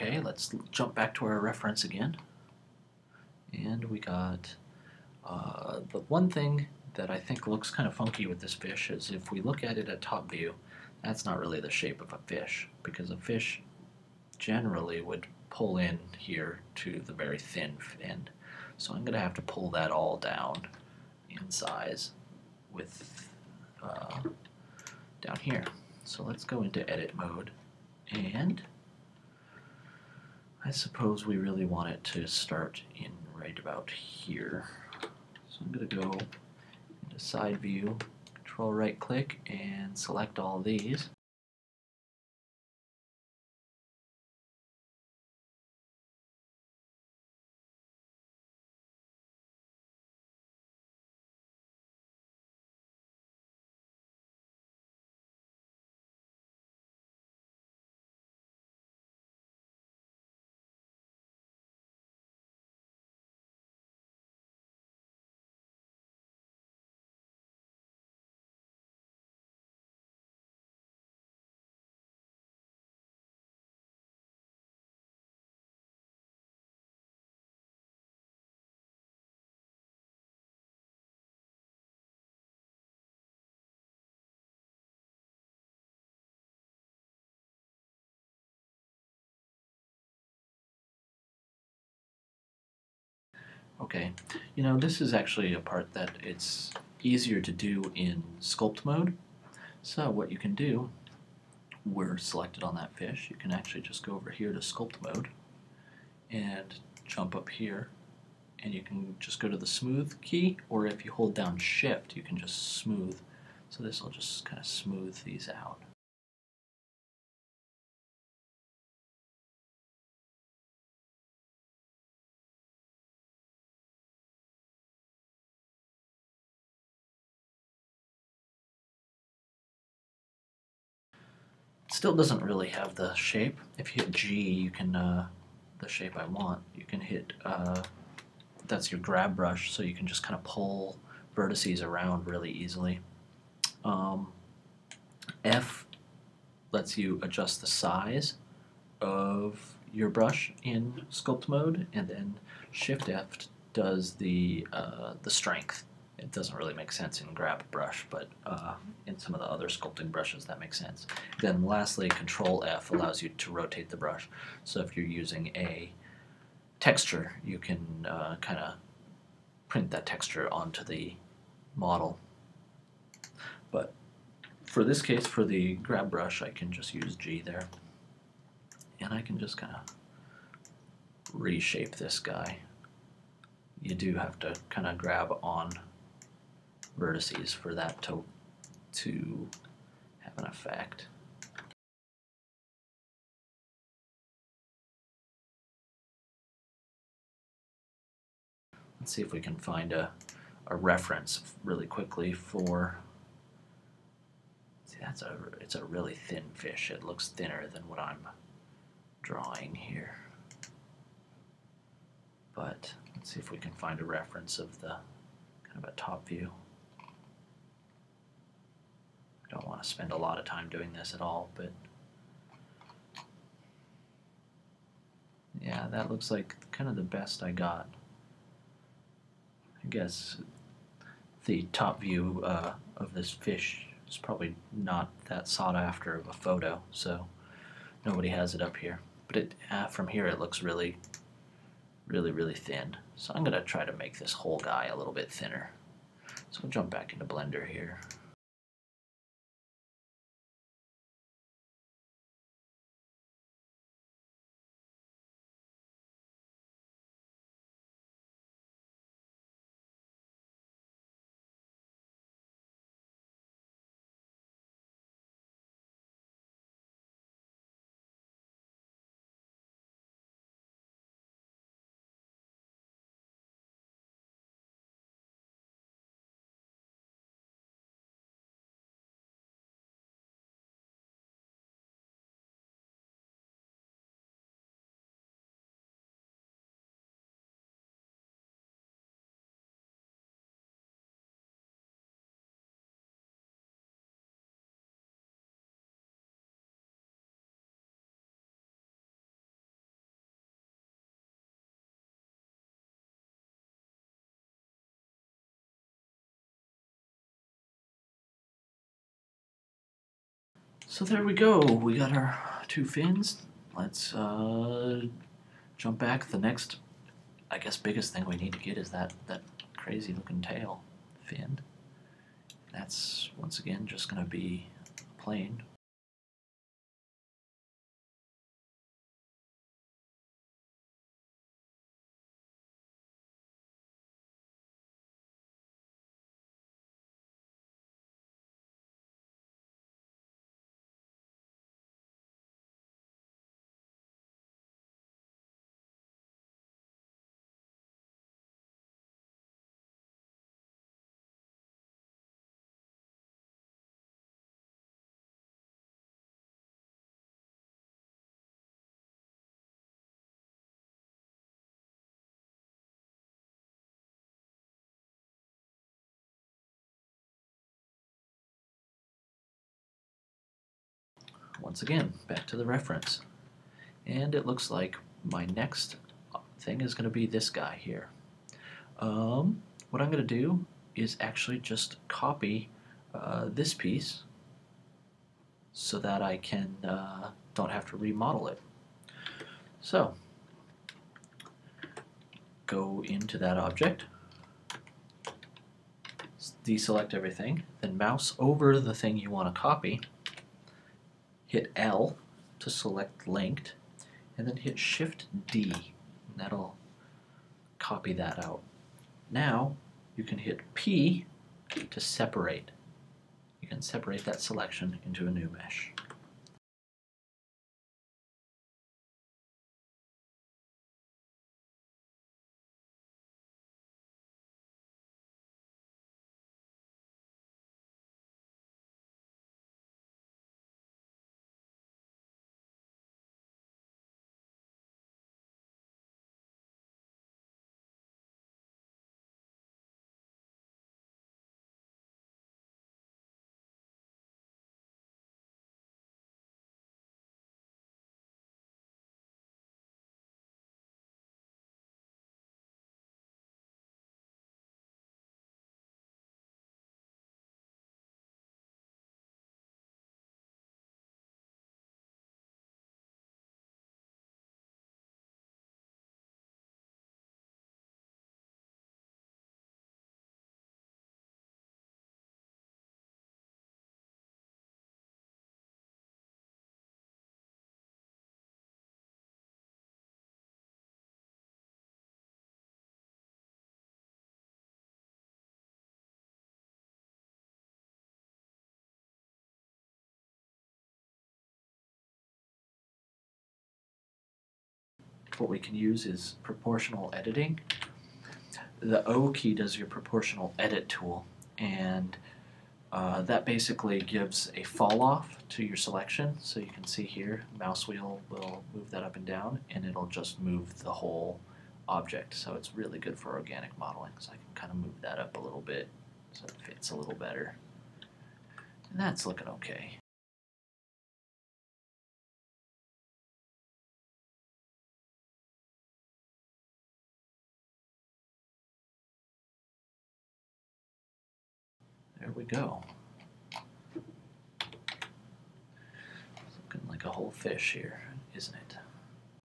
Okay, let's jump back to our reference again. And we got the one thing that I think looks kind of funky with this fish is if we look at it at top view, that's not really the shape of a fish, because a fish generally would pull in here to the very thin end. So I'm going to have to pull that all down in size with down here. So let's go into edit mode, and I suppose we really want it to start in right about here. So I'm going to go into side view, control right click, and select all these. Okay, you know, this is actually a part that it's easier to do in Sculpt Mode. So what you can do, we're selected on that fish, you can actually just go over here to Sculpt Mode and jump up here, and you can just go to the smooth key, or if you hold down shift you can just smooth. So this will just kind of smooth these out. Still doesn't really have the shape. If you hit G, you can, the shape I want, you can hit, that's your grab brush, so you can just kind of pull vertices around really easily. F lets you adjust the size of your brush in Sculpt Mode, and then Shift F does the strength. It doesn't really make sense in Grab Brush, but in some of the other sculpting brushes that makes sense. Then lastly, Control F allows you to rotate the brush. So if you're using a texture, you can kind of print that texture onto the model. But for this case, for the grab brush, I can just use G there. And I can just kind of reshape this guy. You do have to kind of grab on vertices for that to have an effect. Let's see if we can find a reference really quickly for. See, it's a really thin fish. It looks thinner than what I'm drawing here. But let's see if we can find a reference of the kind of a top view. I don't want to spend a lot of time doing this at all, but yeah, that looks like kind of the best I got. I guess the top view of this fish is probably not that sought after of a photo, so nobody has it up here. But it from here it looks really thin. So I'm going to try to make this whole guy a little bit thinner. So we'll jump back into Blender here. So there we go. We got our two fins. Let's jump back. The next, I guess, biggest thing we need to get is that crazy looking tail fin. That's once again just going to be plain. Once again, back to the reference. And it looks like my next thing is going to be this guy here. What I'm going to do is actually just copy this piece so that I can don't have to remodel it. So go into that object, deselect everything, then mouse over the thing you want to copy, hit L to select linked, and then hit Shift D, and that'll copy that out. Now you can hit P to separate. You can separate that selection into a new mesh. What we can use is proportional editing. The O key does your proportional edit tool, and that basically gives a fall off to your selection. So you can see here, mouse wheel will move that up and down, and it'll just move the whole object. So it's really good for organic modeling. So I can kind of move that up a little bit so it fits a little better. And that's looking okay. There we go. It's looking like a whole fish here, isn't it?